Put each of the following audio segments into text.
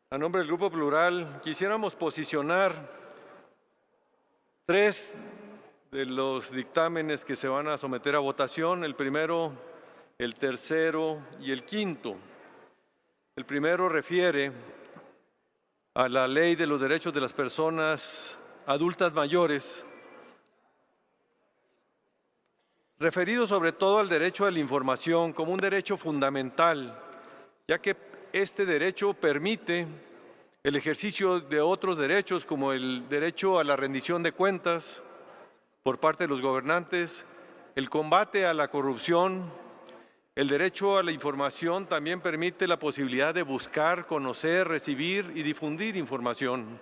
A nombre del Grupo Plural, quisiéramos posicionar 3 de los dictámenes que se van a someter a votación, el primero, el tercero y el quinto. El primero refiere a la Ley de los Derechos de las Personas Adultas Mayores, referido sobre todo al derecho a la información como un derecho fundamental, ya que este derecho permite el ejercicio de otros derechos como el derecho a la rendición de cuentas por parte de los gobernantes, el combate a la corrupción. El derecho a la información también permite la posibilidad de buscar, conocer, recibir y difundir información.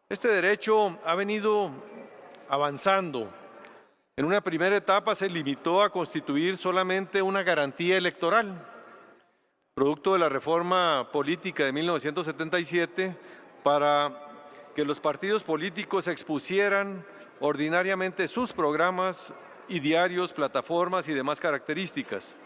Este derecho ha venido avanzando. En una primera etapa se limitó a constituir solamente una garantía electoral, producto de la reforma política de 1977, para que los partidos políticos expusieran ordinariamente sus programas y diarios, plataformas y demás características.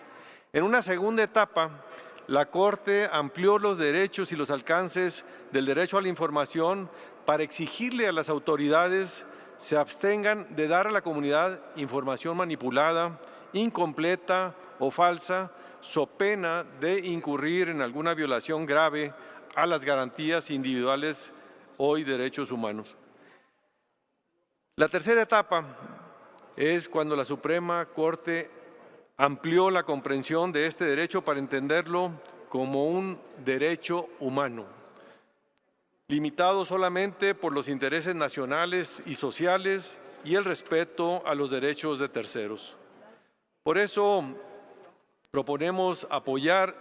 En una segunda etapa, la Corte amplió los derechos y los alcances del derecho a la información para exigirle a las autoridades se abstengan de dar a la comunidad información manipulada, incompleta o falsa, so pena de incurrir en alguna violación grave a las garantías individuales y derechos humanos. La tercera etapa es cuando la Suprema Corte amplió la comprensión de este derecho para entenderlo como un derecho humano, limitado solamente por los intereses nacionales y sociales y el respeto a los derechos de terceros. Por eso proponemos apoyar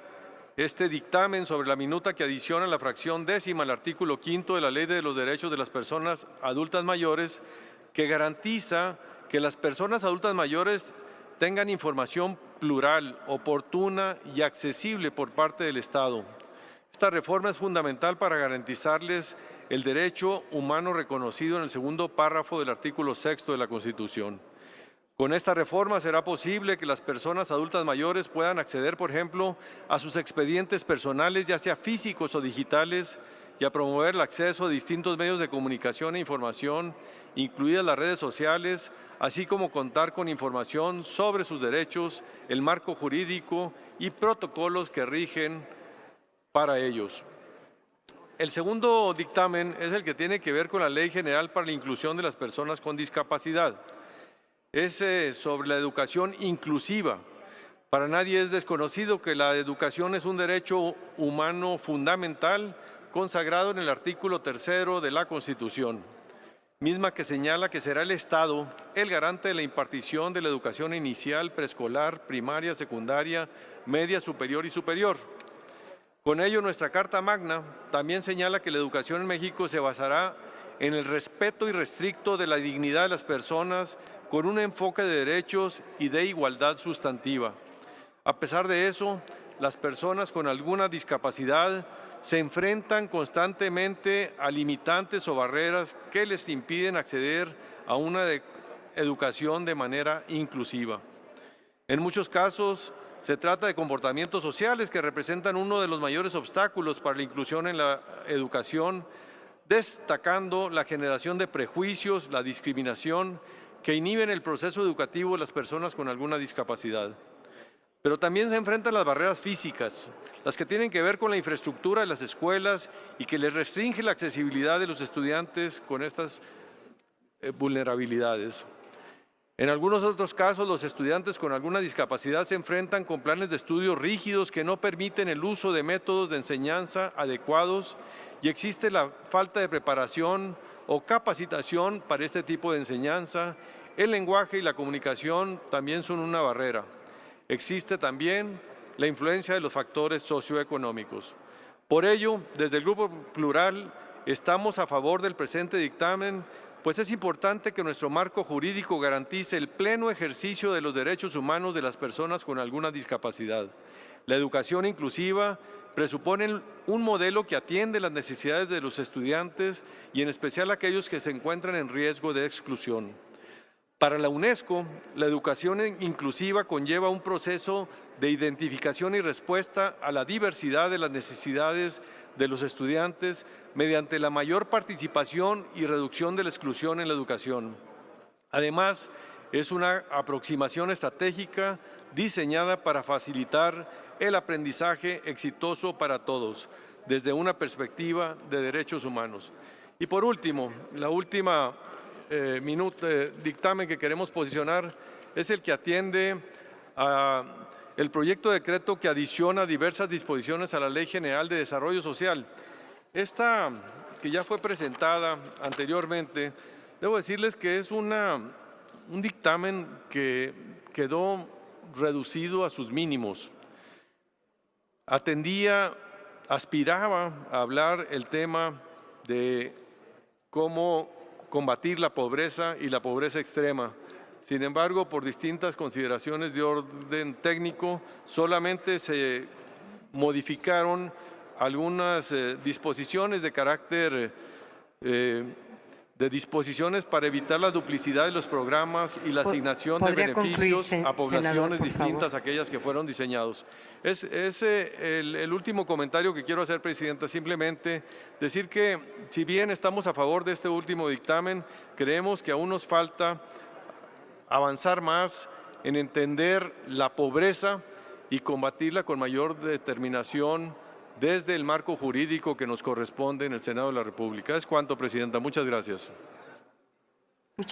este dictamen sobre la minuta que adiciona la fracción 10ª al artículo 5º de la Ley de los Derechos de las Personas Adultas Mayores, que garantiza que las personas adultas mayores tengan información plural, oportuna y accesible por parte del Estado. Esta reforma es fundamental para garantizarles el derecho humano reconocido en el segundo párrafo del artículo 6º de la Constitución. Con esta reforma será posible que las personas adultas mayores puedan acceder, por ejemplo, a sus expedientes personales, ya sea físicos o digitales, y a promover el acceso a distintos medios de comunicación e información, incluidas las redes sociales, así como contar con información sobre sus derechos, el marco jurídico y protocolos que rigen para ellos. El segundo dictamen es el que tiene que ver con la Ley General para la Inclusión de las Personas con Discapacidad. Es sobre la educación inclusiva. Para nadie es desconocido que la educación es un derecho humano fundamental consagrado en el artículo 3º de la Constitución, misma que señala que será el Estado el garante de la impartición de la educación inicial, preescolar, primaria, secundaria, media, superior y superior. Con ello, nuestra Carta Magna también señala que la educación en México se basará en el respeto irrestricto de la dignidad de las personas con un enfoque de derechos y de igualdad sustantiva. A pesar de eso, las personas con alguna discapacidad se enfrentan constantemente a limitantes o barreras que les impiden acceder a una educación de manera inclusiva. En muchos casos, se trata de comportamientos sociales que representan uno de los mayores obstáculos para la inclusión en la educación, destacando la generación de prejuicios, la discriminación, que inhiben el proceso educativo de las personas con alguna discapacidad. Pero también se enfrentan las barreras físicas, las que tienen que ver con la infraestructura de las escuelas y que les restringe la accesibilidad de los estudiantes con estas vulnerabilidades. En algunos otros casos, los estudiantes con alguna discapacidad se enfrentan con planes de estudio rígidos que no permiten el uso de métodos de enseñanza adecuados y existe la falta de preparación o capacitación para este tipo de enseñanza. El lenguaje y la comunicación también son una barrera. Existe también la influencia de los factores socioeconómicos. Por ello, desde el Grupo Plural estamos a favor del presente dictamen, pues es importante que nuestro marco jurídico garantice el pleno ejercicio de los derechos humanos de las personas con alguna discapacidad. La educación inclusiva presupone un modelo que atiende las necesidades de los estudiantes y en especial aquellos que se encuentran en riesgo de exclusión. Para la UNESCO, la educación inclusiva conlleva un proceso de identificación y respuesta a la diversidad de las necesidades de los estudiantes mediante la mayor participación y reducción de la exclusión en la educación. Además, es una aproximación estratégica diseñada para facilitar el aprendizaje exitoso para todos, desde una perspectiva de derechos humanos. Y por último, la última dictamen que queremos posicionar es el que atiende a el proyecto de decreto que adiciona diversas disposiciones a la Ley General de Desarrollo Social. Esta, que ya fue presentada anteriormente, debo decirles que es un dictamen que quedó reducido a sus mínimos. Aspiraba a hablar el tema de cómo combatir la pobreza y la pobreza extrema. Sin embargo, por distintas consideraciones de orden técnico, solamente se modificaron algunas disposiciones de carácter disposiciones para evitar la duplicidad de los programas y la asignación de beneficios a poblaciones distintas a aquellas que fueron diseñados. Es el último comentario que quiero hacer, Presidenta. Simplemente decir que, si bien estamos a favor de este último dictamen, creemos que aún nos falta avanzar más en entender la pobreza y combatirla con mayor determinación desde el marco jurídico que nos corresponde en el Senado de la República. Es cuanto, Presidenta. Muchas gracias.